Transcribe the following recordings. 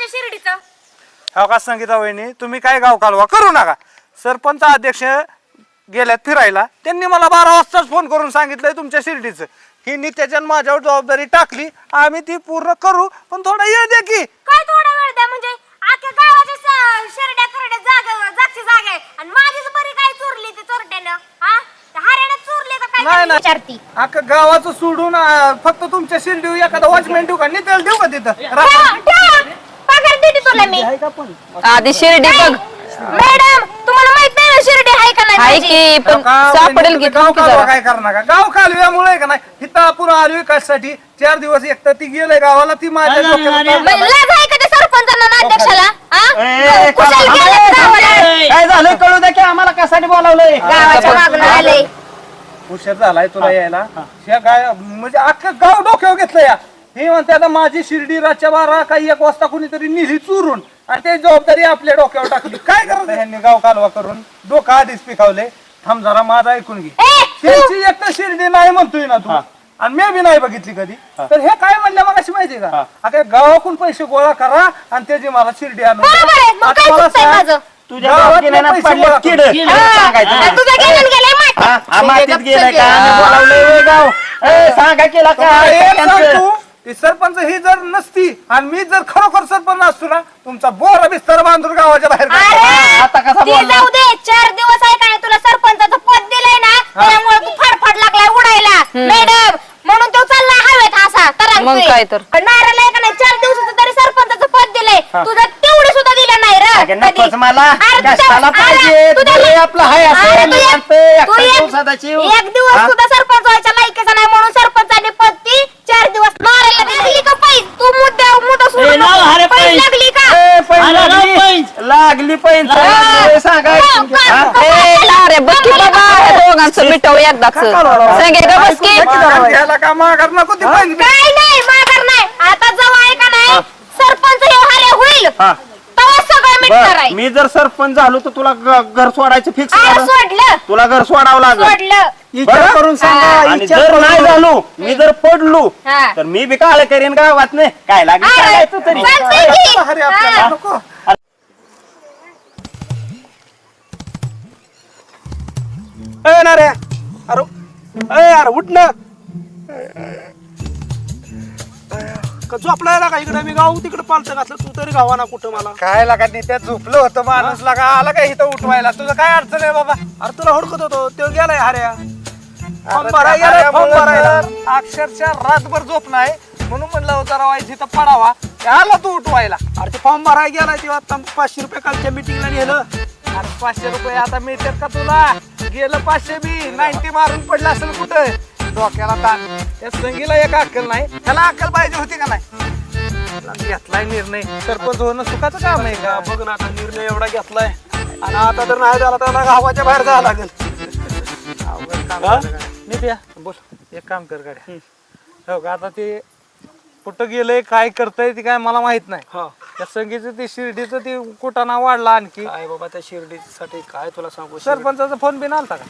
माझ्या शिर्डीचं? हो का संगीता वहिनी, तुम्ही काय गाव कालवा करू नका. सरपंच अध्यक्ष गेल्यात फिरायला, त्यांनी मला 12 वाजताच फोन करून सांगितलंय तुमच्या शिर्डीचं. ही नित्याच्या माझ्यावर जबाबदारी टाकली, आम्ही ती पूर्ण करू, पण थोडा वेळ द्या की. काय थोडा वेळ द्या म्हणजे? अख्ख्या गावाच्या शिरड्या करड्या जागची जागा आहे आणि माझीच बरी काय चोरली ती चोरट्यानं? हा, हऱ्यानं चोरली का काय? नाही विचारती. अख्खा गावाचं सोडून फक्त तुमच्या शिर्डी एखादा वॉचमॅन ठेवू का? नित्याला ठेवू का तिथं? ठेवा. पगार देते तुला मी. आधी शिर्डी बघ मॅडम, तुम्हाला माहित नाही ना शिर्डी आहे का नाही? हाय की पण सापडेल की गाव कालवा काय करणार का? गाव कालव्यामुळे का नाही इथं आपण आलोय कशासाठी? 4 दिवस एक तर ती गेलंय गावाला, ती माझ्या डोक्याला लाज आहे का त्या सरपंचांना ना अध्यक्षाला? ए, कुशाल गेलं गावाला. काय झालंय कळू द्या की आम्हाला कशासाठी बोलावलंय. गावाच्या मागणं आले. उशीर झालाय तुला यायला. ह्या गाय म्हणजे अख्खं गाव डोक्यावर घेतलं या. हे म्हणते आता माझी शिर्डी रातच्या 12 काही 1 वाजता कुणीतरी निधी चुरून आणि ते जबाबदारी आपल्या डोक्यावर टाकली. काय करायचं ह्यांनी गाव कालवा करून? डोकं आधीच पिकावले. थांब जरा माझं ऐकून घे. त्यांची एक तर शिर्डी नाही म्हणतोय ना तू, आणि मी बी नाही बघितली कधी. तर हे काय म्हणलं मग अशी माहितीये का? आता गावाकडून पैसे गोळा करा आणि त्याची मला शिर्डी आणून द्या. बरोबर आहे. मग काय चुकतंय माझं? तुझ्या गावात पडले किड सांगायचं. तुझं गेलं गेलंय माहिती. मातीत गेलाय का? आम्ही बोलावलंय गाव. सांगा केला काय का? सांगतो? ती सरपंच ही जर नसती आणि मी जर खरोखर सरपंच असतो ना, तुमचा बोरा बिस्तर बांधून गावाच्या बाहेर काढला. आता कसा ते बोलला? जाऊ दे. 4 दिवस आहे का तुला सरपंचाचं पद दिलंय ना, त्यामुळे तू फडफड लागलाय उडायला. मॅडम, म्हणून तो चालला हवेत असा मग काय तर. नारायला आहे का नाही? 4 दिवसाचं तरी सरपंचाचं पद दिलंय, तुझं तेवढे सुद्धा दिलं नाही रे. नकोच मला कशाला पाहिजे? तुझं आपलं हाय असं निवांत एका दिवसाची. एक दिवस सुद्धा सरपंच व्हायच्या लायकीचा नाही म्हणून सरपंचाने पद ती 4 दिवस नारायला दिली का पैसे? तू मुद्दा सोडून पैसे लागली का? लागली पैसे सांगा. अरे बघ की बाबा, हे दोघांचं मिटव एकदाच. सांगे का बस की. घ्यायला का माघार नको ती पैसे. काय नाही माघार नाही. आता जवळ आहे का नाही सरपंच व्यवहार होईल तेव्हा सगळं मिटणार आहे. मी जर सरपंच झालो तर तुला घर सोडायचं फिक्स सोडलं तुला घर सोडावं लागलं. सोडलं. विचार करून सांगा. आणि जर नाही झालो, मी जर पडलो हा. तर मी बी काळ करीन गावात नाही काय लागेल सांगायचं तरी. चालतंय की. अरे आपल्याला नको. अरे उठ ना. झोपलाय ना का इकडे? मी गाव तिकडे पालत घातलं, तू तरी गावाना कुठं मला. काय लागा नाही त्या झोपलं होतं माणूस लागा आला काय इथं उठवायला? तुझं काय अडचण आहे बाबा? अरे तुला हुडकत होतो, तो गेलाय हऱ्या. फॉर्म अरे भरायला त्या गेलाय, फॉर्म हऱ्यामुळं भरायला. तर अक्षरशः रातभर झोप नाही, म्हणून म्हणलं जरा वाईट इथं पडावा. आला तू उठवायला. अरे ते फॉर्म भरायला गेलाय तेव्हा आता 500 रुपये कालच्या मिटिंगला नेलं. अरे 500 रुपये आता मिळतात का तुला? गेलं 500 बी 90 मारून पडलं असेल कुठं डोक्याला ताण. त्या संगीला एक अक्कल नाही, त्याला अक्कल पाहिजे होती का नाही? घेतलाय निर्णय, सरपंच होणं सुखाचं काम आहे का? बघ ना आता निर्णय एवढा घेतलाय आणि आता जर नाही झाला तर गावाच्या बाहेर जावं लागेल. अवघड काम झालं का? नित्या बोल, एक काम कर गाड्या. हो का, आता ते कुठं गेलंय काय करतय ते काय मला माहित नाही. हा त्या संगीचं ते शिर्डीचं ते कुटाणा वाढला आणखी. काय बाबा त्या शिर्डीसाठी काय तुला सांगू. सरपंचाचा फोन बिन आलता का?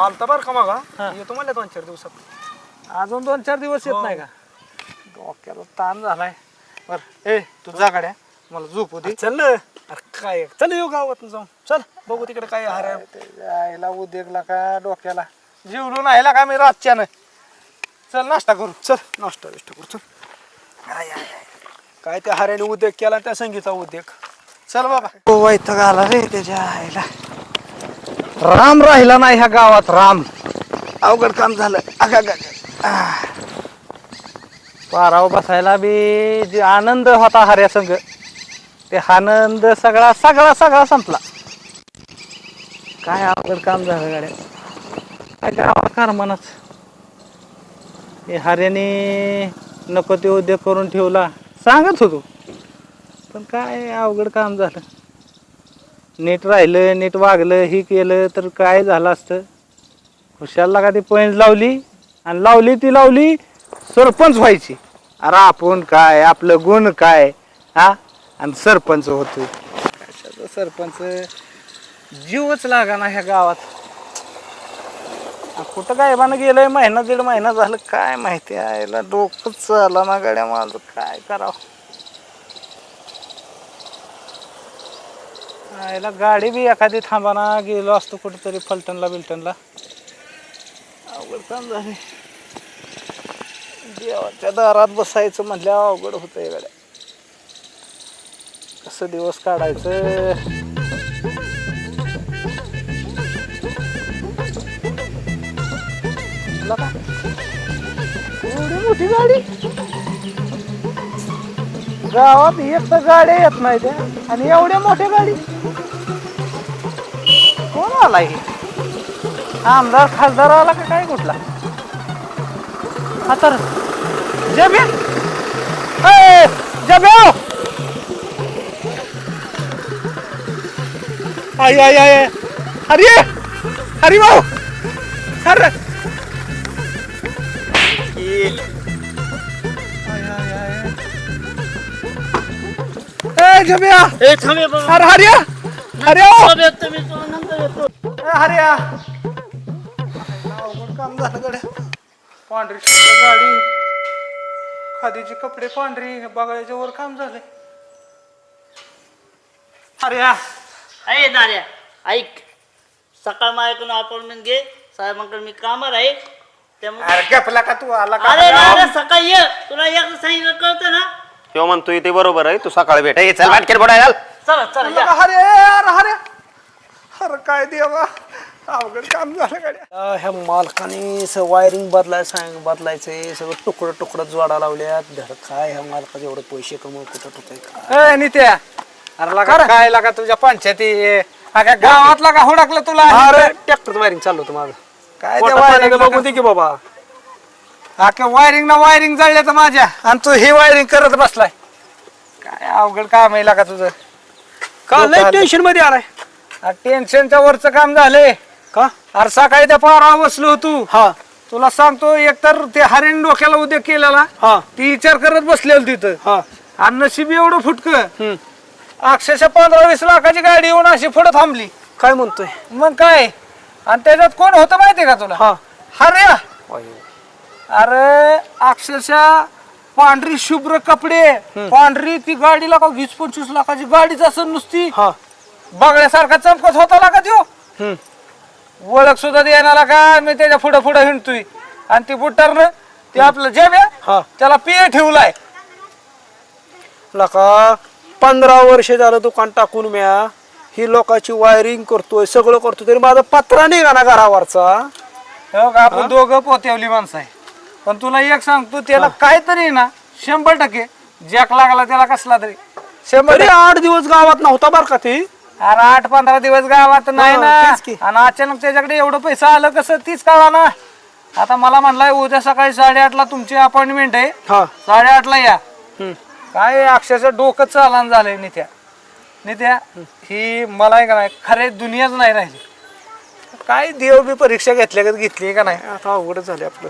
आलता बरं का मग येतो म्हणलं 2-4 दिवसात. अजून 2-4 दिवस येत नाही का? डोक्याला ताण झालाय. बर ए तू जा गाड्या, मला झोपू दे. चल ना. अरे काय चल येऊ गावात जाऊन. चल बघू तिकडे काय हऱ्या. आईला उद्योगला का डोक्याला जीवलून आयला का मी रातच्यानं. चल नाश्ता करू. चल नाश्ता बिष्ट करू. चल काय त्या हऱ्याने उद्योग केला, त्या संगीचा उद्योग. चल बाबा. वैताग आला रे त्याच्या आईला. राम राहिला नाही ह्या गावात. राम अवघड काम झालं. पाराव बसायला बी जे आनंद होता हऱ्या संग, ते आनंद सगळा सगळा सगळा संपला. काय अवघड काम झालं गाड्या. काय गावात कारमानच. हे हऱ्याने नको ते उद्योग करून ठेवला सांगत होतो, पण काय अवघड काम झालं. नीट राहिलं, नीट वागलं, ही केलं तर काय झालं असतं. खुशालला का ती पैंज लावली आणि लावली सरपंच व्हायची. अरे आपण काय, आपलं गुण काय हा, आणि सरपंच होतो. कशाचं सरपंच, जीवच लागा ना ह्या गावात. कुठं गायबानं गेलंय, 1.5 महिना झालं काय माहिती आहे. डोकंच चालला ना गाड्या माझं, काय करावं. याला गाडी बी एखादी थांबाना गेलो असतो कुठेतरी फलटणला बिलटणला. अवघड काम झाले. देवाच्या दारात बसायचं म्हटल्यावर अवघड होतंय गाड्या. कसं दिवस काढायचं. एवढी मोठी गाडी गावात एक तर गाड्या येत नाही त्या आणि एवढ्या मोठ्या गाडी कोण आला हे? आमदार खासदार आला का काय कुठला? आता जब्या जब्या आई आई आई अरे अरे भाऊ अरे जब्या अरे हरिया हरिया हरिया अवघड काम झालं गड्या. पांढरी गाडी खादीचे कपडे पांढरी बघायच्या वर काम झाले. हरिया आहे दार्या ऐक सकाळ माझ्याकडून अपॉइंटमेंट घे साहेबांकडे मी कामावर आहे त्यामुळे अरे गपला का तू आला का? अरे दार्या सकाळी ये तुला एकदा सांगितलं कळतं ना. किंवा म्हणतोय ते बरोबर आहे. तू सकाळी भेटाय चल वाटकेल बोलायला. चला चला या. अरे अरे अरे अरे काय देवा अवघड काम झालं गाड्या. ह्या मालकाने वायरिंग बदलायचंय सगळं तुकडं तुकडं जोडा लावल्यात. धड काय ह्या मालकाचे एवढे पैसे कमव कुठं होतंय. नित्या अरे लागा काय लागा तुझ्या पंचायती अगं गावातला का हुडकलं तुला? अरे ट्रॅक्टरचं वायरिंग चालू होतं माझं. काय पोटात पाण्याला बघून दे की बाबा. वायरिंग ना वायरिंग जळल्या तर माझ्या आणि तू ही वायरिंग करत बसलाय. काय अवघड काम आहे लागा तुझं. का लय टेन्शन मध्ये आलाय. टेन्शनच्या वरचं काम झालंय का? अरे सकाळी त्या पारा बसलो तू. हा तुला सांगतो एकतर ते हरिण डोक्याला उद्योग केलेला हा ती विचार करत बसलेलं तिथं. हा आणि नशीब एवढं फुटकं अक्षरशः 15-20 लाखाची गाडी येऊन अशी पुढे थांबली. काय म्हणतोय? मग काय आणि त्याच्यात कोण होतं माहितीये का तुला? हा हर्या. अरे अक्षरशः पांढरी शुभ्र कपडे पांढरी ती गाडीला का 20-25 लाखाची गाडीच असं नुसती हा बघण्यासारखा चमकत होता का त्यो. ओळख सुद्धा देण्याला का मी त्याच्या पुढे पुढे हिंडतोय आणि ती बुटारनं ते आपलं जेव्या हा त्याला पिये ठेवलाय. लका 15 वर्ष झालं दुकान टाकून म्या ही लोकांची वायरिंग करतोय सगळं करतोय तरी माझा पत्रा निघा ना घरावरचा. आपण दोघं पोत्यावली माणसं आहे पण तुला एक सांगतो त्याला काहीतरी ना 100% जॅक लागला त्याला कसला तरी 100. 8 दिवस गावात नव्हता बर का ती. अरे 8-15 दिवस गावात नाही ना तेच की. आणि अचानक त्याच्याकडे एवढं पैसा आलं कसं तीच कळा ना. आता मला म्हणलाय उद्या सकाळी 8:30ला तुमची अपॉइंटमेंट आहे हा 8:30ला या. काय अक्षरशः डोकं चालन झालंय नित्या. नित्या ही मला का नाही खरे दुनियाच नाही राहिली. काय देव बी परीक्षा घेतली का नाही. आता अवघड झाले आपलं.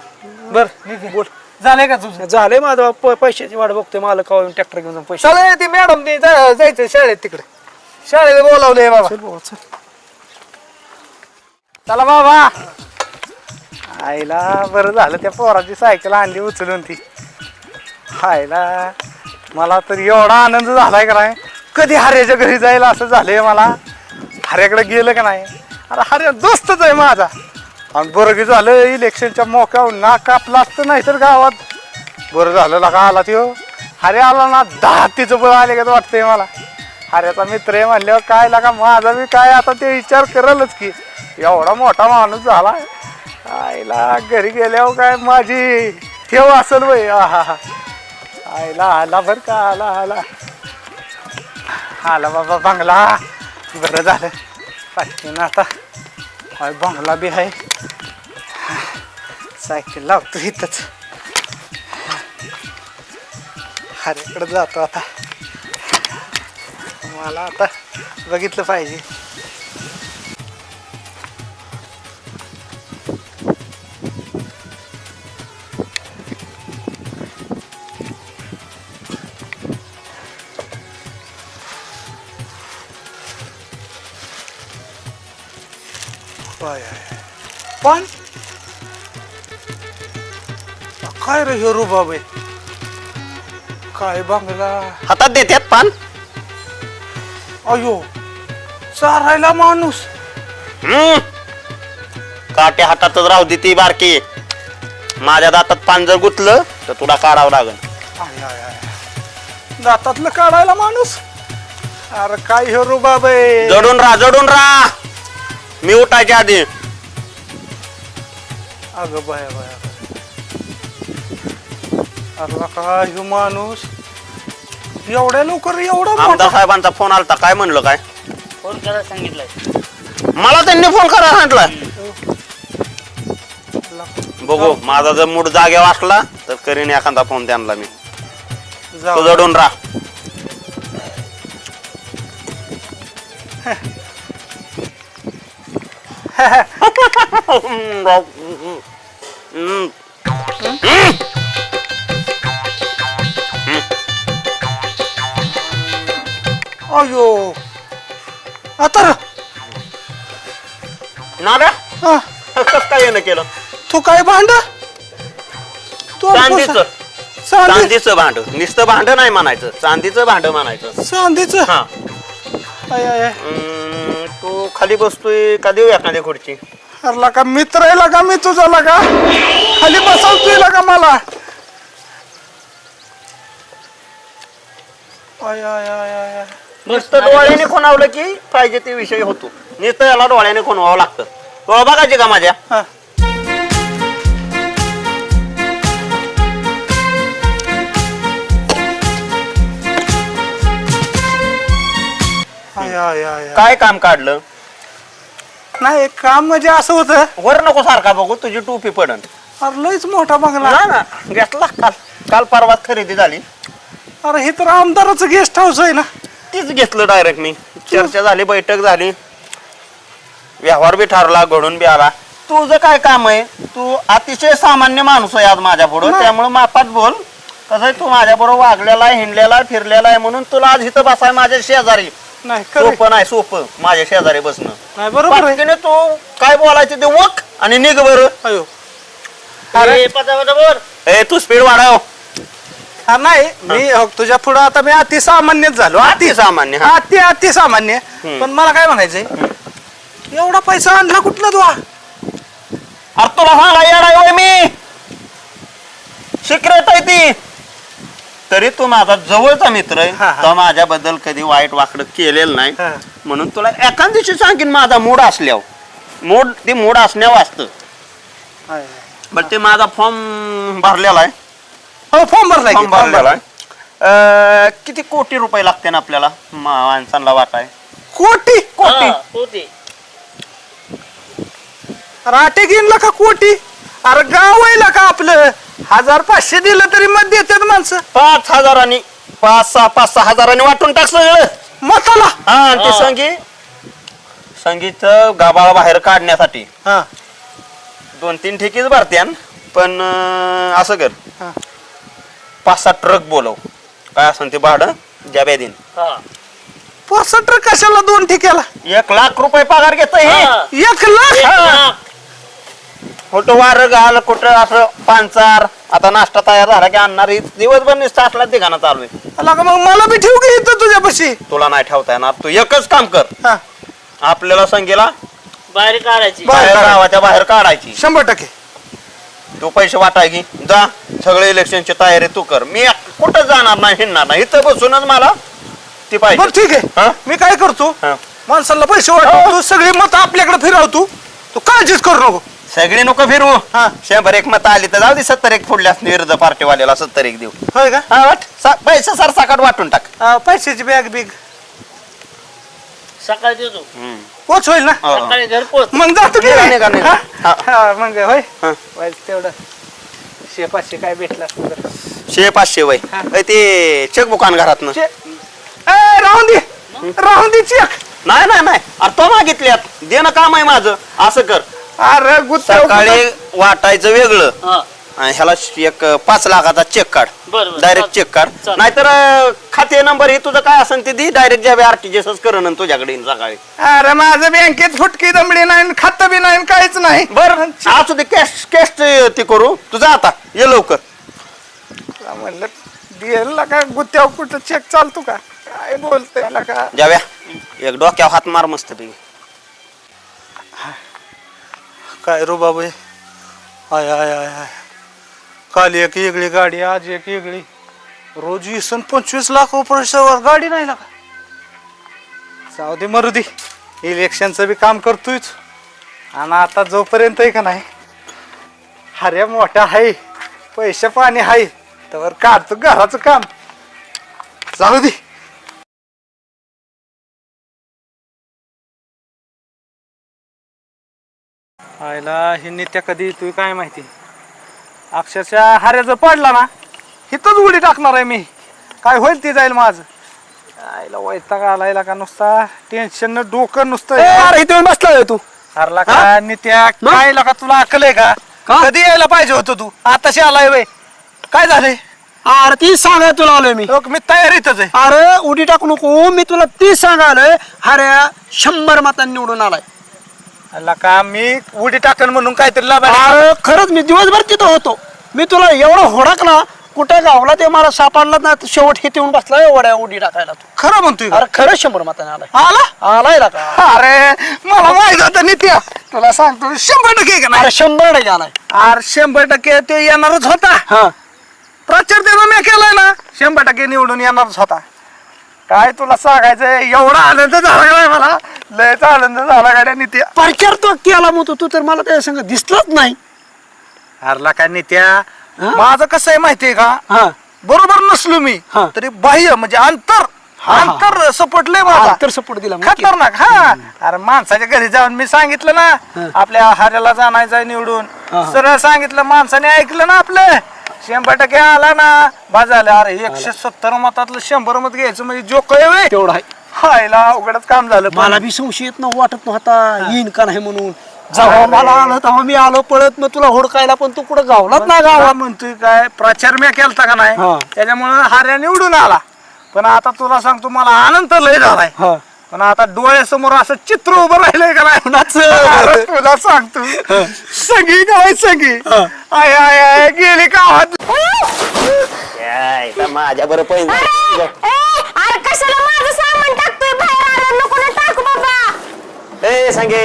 बर नित्या बोल झालंय का तुझं? झालंय माझं पैशाची वाट बघतोय मला कवा ट्रॅक्टर घेऊन पैसे. चला ती मॅडम ते जायचं शाळेत तिकडे शाळेत बोलावलंय बाबा. चल बाबा चल. चला बाबा. आईला बरं झालं त्या पोराची सायकल आणली उचलून ती. आईला मला तर एवढा आनंद झालाय का नाही कधी हर्याच्या घरी जायला असं झालंय मला. हर्याकडे गेलं का नाही अरे हर्या दोस्तच आहे माझा. आणि बरं की झालं इलेक्शनच्या मोक्यावर ना कापला असतं नाही तर गावात बरं झालं ना का आला त्यो. हर्या आला ना 10 तिचं बळ आले का वाटतंय मला. हर्याचा मित्र आहे म्हणल्यावर काय लागा माझा बी काय आता ते विचार करलच की एवढा मोठा माणूस झाला. आईला घरी गेल्यावर काय माझी ठेव असेल बाई. हा आईला आला बर का आला आला आला बाबा बंगला. बरं झालं पाठीनं आता बंगला बी आहे. सायकल लावतो इथंच हऱ्याकडे जातो आता. मला आता बघितलं पाहिजे. पण काय रे हे रुबाब आहे. काय बंगला हातात देतात पान. अयो चारायला माणूस काटे हातातच राहू दे ती बारकी. माझ्या दातात पान जर गुतलं तर तुला काढावं लागल. I, I, I. दातातलं काढायला माणूस. अरे काय हे रुबाब आहे. जडून राहा मी उठायच्या आधी. अगं बाया बाया. अरे काय हे माणूस एवढ्या लवकर एवढा आमदार मोठा. साहेबांचा फोन आलता. काय म्हणलं? काय फोन करायला सांगितलंय. मला त्यांनी फोन करायला सांगितलं. बघू माझा जर मूड जागेवर असला तर करीन एखादा फोन त्यांना मी. जाऊ. तू जडून राहा. अयो आता नाऱ्या हा, कसं काय येणं केलं? तू काय भांड तू चांदीचं चांदी चांदीचं भांड. नुसतं भांड नाही म्हणायचं, चांदीचं भांड म्हणायचं. चांदीचं. हा. I, I, I. तू खाली बसतोय का देऊ एखादी खुर्ची? अरे लका मित्र आहे लका मी तुझा लका खाली बसवतोय लका मला. I, I, I, I, I. नुसतं डोळ्याने खुणावलं की पाहिजे ते विषय होतो. नुसतं याला डोळ्याने खुणवावं लागतं. डोळा बघायचे का माझ्या? हा. I, I, I, I. काय काम काढलं? नाही काम म्हणजे असं होतं. वर नको सारखा बघू, तुझी टोपी पडन. अरे लयच मोठा बंगला. ना ना घेतला काल परवात खरेदी झाली. अरे हे तर आमदाराचं गेस्ट हाऊस आहे ना. तीच घेतलं डायरेक्ट मी. चर्चा झाली, बैठक झाली, व्यवहार बी ठरला, घडून बी आला. तुझं काय काम आहे? तू अतिशय सामान्य माणूस आहे आज माझ्या पुढं, त्यामुळे मापात बोल. कसं आहे, तू माझ्या बरोबर वागलेला आहे, हिंडलेला आहे, फिरलेला आहे, म्हणून तुला आज इथं बसाय माझ्या शेजारी. नाही खरं सोपं नाही, सोपं माझ्या शेजारी बसणं. नाही बरोबर आहे. बाकीने तू काय बोलायचं ते वक आणि निघ बरं. अयो अरे पटापटा बोल. ए तू स्पीड वाढव. हा नाही मी तुझ्या पुढे आता मी अति सामान्यच झालो. अति सामान्य, हा. अति सामान्य. पण मला काय म्हणायचंय एवढा पैसा आणला कुठला तू? अरे तुला सांगा येणार मी सिक्रेट आहे ती. तरी तू माझा जवळचा मित्र आहे. हा, हा. तो माझ्याबद्दल कधी वाईट वाकडं केलेलं नाही. हा. म्हणून तुला एका दिवशी सांगेन माझा मूड असल्यावर. ते मूड असण्यावर असतं. बरं ते माझा फॉर्म भरलेला आहे. हो फॉर्म भरलाय की? फॉर्म भरलेला आहे. किती कोटी रुपये लागते ना आपल्याला माणसांना वाटाय? कोटी कोटी. होती. राटे घेऊन का कोटी? अरे गाव आहे का आपलं? 1500 दिलं तरी मत देतात माणसं. 5,000 5-6 हजारांनी वाटून टाक सगळं मताला. हा. आणि ते संगीत गाभाळा बाहेर काढण्यासाठी हा 2-3 ठेकीच भरत्यान. पण असं कर, हा. 5-6 ट्रक बोलव. काय असं ते भाडं ज्या दिन. हा. 65 कशाला 2 ठिक्याला? 1 लाख रुपये पगार घेत हे. हा. 1 लाख? कुठं वार घाल, कुठं असं पांचार. आता नाश्ता तयार झाला की आणणार. दिवसभर नुसता असला ठिकाणा चालू आहे. आला का मग मला बी ठेवू की इथं तुझ्यापाशी? तुला नाही ठेवता येणार. तू एकच काम कर, हा आपल्याला संगीला बाहेर काढायची. बाहेर बाहेर गावाच्या बाहेर काढायची. 100%. तू पैसे वाटाय की जा. सगळे इलेक्शनची तयारी तू कर. मी कुठं जाणार नाही, हिंडणार नाही. इथं बसूनच मला ती बरं पाहिजे. ठीक आहे. हा? मी काय करतो हा. माणसाला पैसे वाटतो. तू सगळी मत आपल्याकडे फिरवतो. तू काळजीच करू नको. सगळे नको फिरू. हा. 100 मत आली तर जाऊ दे. 70 पुढल्या विरोध पार्टीवाल्याला 70 देऊ. होय का? हा वाट. पैसे सरसाकट वाटून टाक. पैशाची बॅग बिग सकाळी देतो. पोच होईल ना? हो. सकाळी घरपोच. मग जातो की निघा, नाही? निघा, निघा. हा? हा. हा, मग होय हा. तेवढं 100-500 काय भेटला असतं तर. 100-500 वय. हा. ते चेकबुक आण घरात. राहून दे चेक. नाही नाही नाही. अरे तो मागितल्यात देणं काम आहे माझं. असं कर, अरे गुत्त्या सकाळी वाटायचं वेगळं हा. आणि ह्याला एक 5 लाखाचा चेक काढ. बरं. डायरेक्ट चेक काढ. चालेल. नाहीतर खाते नंबर हे तुझं काय असेल ते दे. डायरेक्ट ज्या RTGS करण तुझ्याकडे येईन सकाळी. अरे माझं बँकेत फुटकी दमडी नाही, खातं बी नाही, काहीच नाही. बरं असू दे. कॅश कॅश ते करू. तुझा आता ये लवकर. म्हणलं DL ला काय गुत्त्या कुठं चेक चालतो का? काय बोलतोय का? जाव्या एक डोक्यावर हात मार मस्त पैकी. काय रो बाबा हे? आय आय आय आय काल एक वेगळी गाडी आज एक वेगळी रोज 20-25 लाख रुपयावर गाडी नाही लागा. जाऊ दे मरू दे इलेक्शनचं बी काम करतोयच आणि आता जोपर्यंत आहे का नाही हऱ्या मोठा आहे पैसे पाणी आहे तर काढतो घराचं काम. जाऊ दे. आयला ही नित्या कधी तू काय माहिती अक्षरशः हाऱ्याचं पडला ना हिथंच उडी टाकणार आहे मी. काय होईल ते जाईल माझं. आयला वैताग आलायला का नुसता टेन्शन डोकं नुसतं. अरे इथे बसला तू. हरला का नित्या काय का तुला अकल आहे का? कधी यायला पाहिजे होतं तू आताशी आलाय वय. काय झालंय? अरे ती सांगाय तुला आलोय मी. मी तयारीतच आहे. अरे उडी टाकू नको मी तुला ती सांगालोय. अरे 100 मतांनी निवडून आलाय. हरला का मी उडी टाकन म्हणून काहीतरी लाभ अरे खरंच मी दिवसभर तिथं होतो. मी तुला एवढं होडकला कुठं गावला ते मला सापडला ना शेवट हे येऊन बसला एवढ्या उडी टाकायला तू. खरं म्हणतोय. अरे खरंच 100 मतांनी आलाय. आला आलाय का? अरे मला माहित होतं नित्या तुला सांगतो 100% का नाही. अरे 100% आलाय. अरे 100% ते येणारच होता. हा प्रचार त्याचा मी केलाय ना 100% निवडून येणारच होता. काय तुला सांगायचंय एवढा आनंद झाला नाही मला लयच आनंद झाला गाड्या नित्या. प्रचार तो केला म्हणतो तू तर मला त्या संग दिसलाच नाही. हरला काय नित्या माझं कसं आहे माहितीये का हा बरोबर नसलो मी हा. तरी बाह्य म्हणजे अंतर सपोर्टलंय माझा तर सपोर्ट दिला मग. खतरनाक. हा अरे माणसाच्या घरी जाऊन मी सांगितलं ना आपल्या हाऱ्याला जाणायचं निवडून सरळ सांगितलं माणसाने ऐकलं ना आपलं 100% आला ना बाज झालं. अरे 170 मतातलं 100 मत घ्यायचं म्हणजे जो कळ तेवढा आहे. हायला अवघडच काम झालं. मला बी संशय येत ना वाटत नव्हता येईन का नाही म्हणून. जेव्हा मला आलं तेव्हा मी आलो पळत मग तुला हुडकायला पण तू कुठं गावलात ना गावात. म्हणतोय काय प्रचार मी केलता का नाही हा. त्याच्यामुळे हार्या निवडून आला. पण आता तुला सांगतो मला आनंद लय झालाय. हा. पण आता डोळ्यासमोर असं चित्र उभं राहिलंय का नाही अरे तुला सांगतो सगळी काय सगळी आय आय आय गेली गावात. माझ्या बरं पैसे अरे कशाला माझं सामान टाकतोय बाहेर? अरे नको ना टाकू बाबा. ए सांगे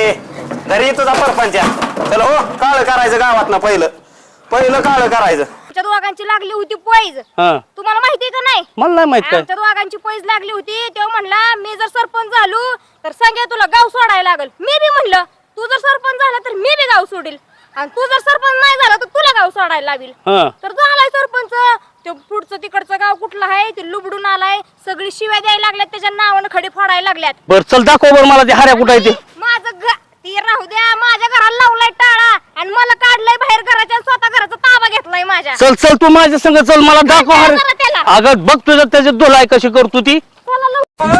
घरी तुझा परपंच चलो हो काळ करायचं गावात ना पहिलं काळ करायचं. आमच्या दोघांची लागली होती पैज. तुम्हाला माहितीये का नाही? मला नाही माहित काय. आमच्या दोघांची पैज लागली होती तेव्हा म्हणला मी जर सरपंच झालो तर सांगे तुला गाव सोडायला लागल. मी बी म्हणलं तू जर सरपंच झाला तर मी बी गाव सोडील आणि तू जर सरपंच नाही झाला तर तुला गाव सोडायला लावील. तर झालाय सरपंच. ते पुढचं तिकडचं गाव कुठलं आहे ते लुबडून आलाय. सगळी शिव्या द्यायला लागल्यात त्याच्या नावानं खडे फोडायला लागल्यात. बर चल दाखव बर मला ते हाऱ्या कुठं आहे ते. माझं ती राहू द्या माझ्या घराला लावलाय टाळा आणि मला काढलंय बाहेर घराच्या स्वतः घराचा ताबा घेतलाय माझ्या. चल चल तू माझ्या संग चल मला दाखव काय हार. करा त्याला? अगं बघ तुझं त्याच्यात धुलाई कशी करतो ती. चला लवकर.